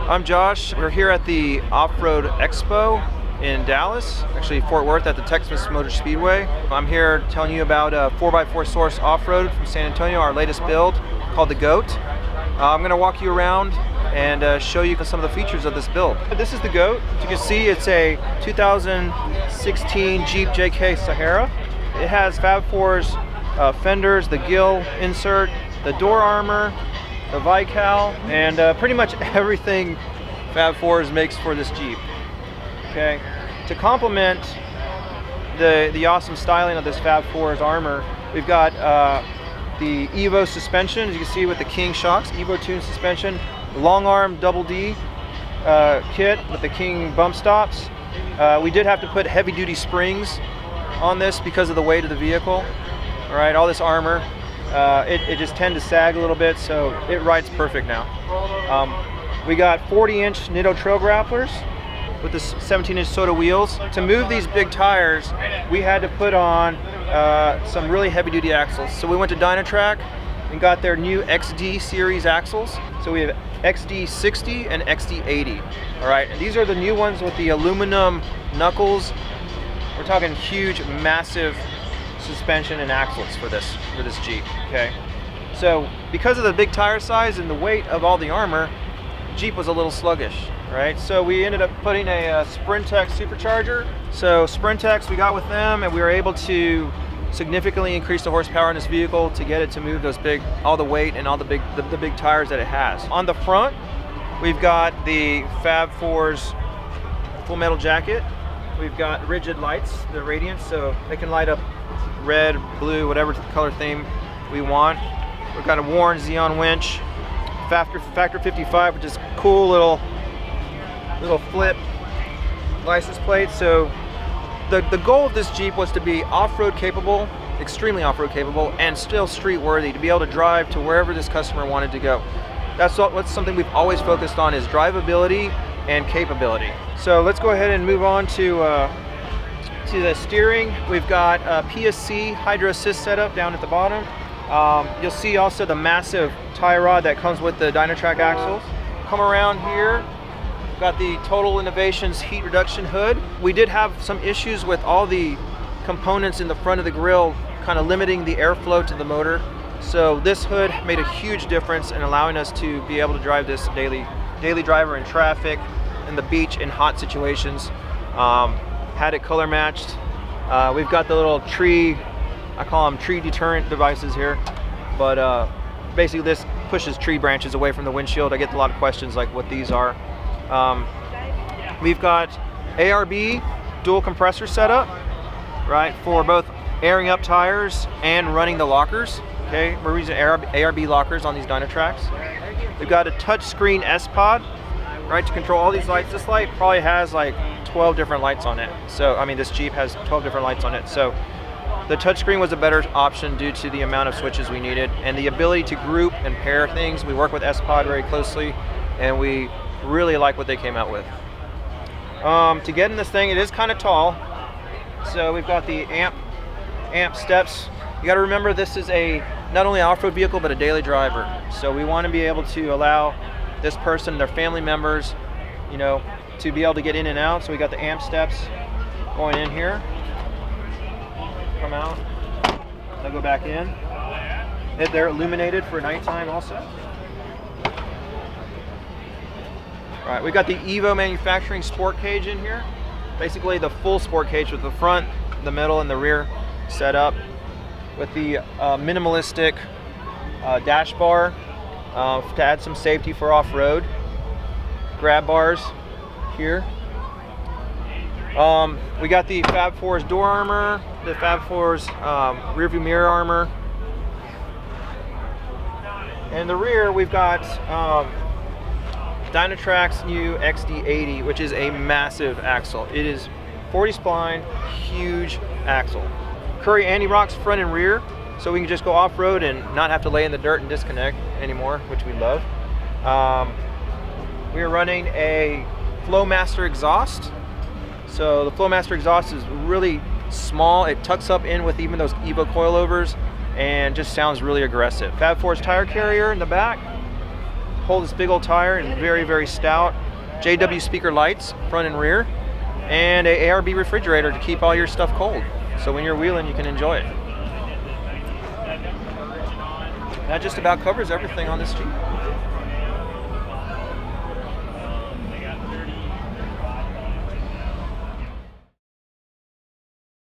I'm Josh. We're here at the Off-Road Expo in Dallas, actually Fort Worth at the Texas Motor Speedway. I'm here telling you about a 4x4 Source Off-Road from San Antonio, our latest build called the GOAT. I'm going to walk you around and show you some of the features of this build. This is the GOAT. As you can see, it's a 2016 Jeep JK Sahara. It has Fab Fours fenders, the gill insert, the door armor, the Vical, and pretty much everything Fab Fours makes for this Jeep. Okay, to complement the awesome styling of this Fab Fours armor, we've got the Evo suspension, as you can see with the King shocks, Evo Tune suspension, long arm Double D kit with the King bump stops. We did have to put heavy duty springs on this because of the weight of the vehicle. All right, all this armor, it just tends to sag a little bit, so it rides perfect now. We got 40-inch Nitto Trail Grapplers with the 17-inch Soda wheels. To move these big tires, we had to put on some really heavy-duty axles. So we went to Dynatrac and got their new XD series axles. So we have XD60 and XD80. All right, and these are the new ones with the aluminum knuckles. We're talking huge, massive suspension and axles for this Jeep. Okay, so because of the big tire size and the weight of all the armor, Jeep was a little sluggish, right? So we ended up putting a Sprintex Supercharger. So Sprintex, we got with them, and we were able to significantly increase the horsepower in this vehicle to get it to move those all the weight and all the big tires that it has. On the front, we've got the Fab Fours full metal jacket. We've got rigid lights, the radiance, so they can light up red, blue, whatever color theme we want. We've got a Warren Xeon winch, Factor 55, which is cool little flip license plate. So the goal of this Jeep was to be off-road capable, extremely off-road capable, and still street worthy, to be able to drive to wherever this customer wanted to go. That's something we've always focused on, is drivability and capability. So let's go ahead and move on to the steering. We've got a PSC Hydro Assist setup down at the bottom. You'll see also the massive tie rod that comes with the Dynatrac axles. Come around here, got the Total Innovations heat reduction hood. We did have some issues with all the components in the front of the grille kind of limiting the airflow to the motor. So this hood made a huge difference in allowing us to be able to drive this daily driver in traffic, in the beach, in hot situations. Had it color matched. We've got the little tree, I call them tree deterrent devices here, but basically this pushes tree branches away from the windshield. I get a lot of questions like what these are. We've got ARB dual compressor setup, right, for both airing up tires and running the lockers. Okay, we're using ARB lockers on these Dynatracs. We've got a touchscreen S-Pod, right, to control all these lights. This light probably has like 12 different lights on it. So, I mean, this Jeep has 12 different lights on it. So the touchscreen was a better option due to the amount of switches we needed and the ability to group and pair things. We work with S-Pod very closely, and we really like what they came out with. To get in this thing, it is kind of tall. So we've got the amp steps. You got to remember, this is not only an off-road vehicle, but a daily driver. So we want to be able to allow this person, their family members, you know, to be able to get in and out. So we got the amp steps going in here. Come out. They'll go back in. They're illuminated for nighttime also. All right, we got the Evo manufacturing sport cage in here. Basically the full sport cage with the front, the middle, and the rear set up with the minimalistic dash bar to add some safety for off-road. Grab bars here. We got the Fab Fours door armor, the Fab Fours rear view mirror armor. And the rear, we've got Dynatrac's new XD80, which is a massive axle. It is 40 spline, huge axle. Curry anti-rocks front and rear, so we can just go off-road and not have to lay in the dirt and disconnect anymore, which we love. We are running a Flowmaster exhaust. So the Flowmaster exhaust is really small. It tucks up in with even those Evo coilovers and just sounds really aggressive. Fab Fours tire carrier in the back. hold this big old tire and very, very stout. JW speaker lights, front and rear, and a ARB refrigerator to keep all your stuff cold. So when you're wheeling, you can enjoy it. That just about covers everything on this Jeep.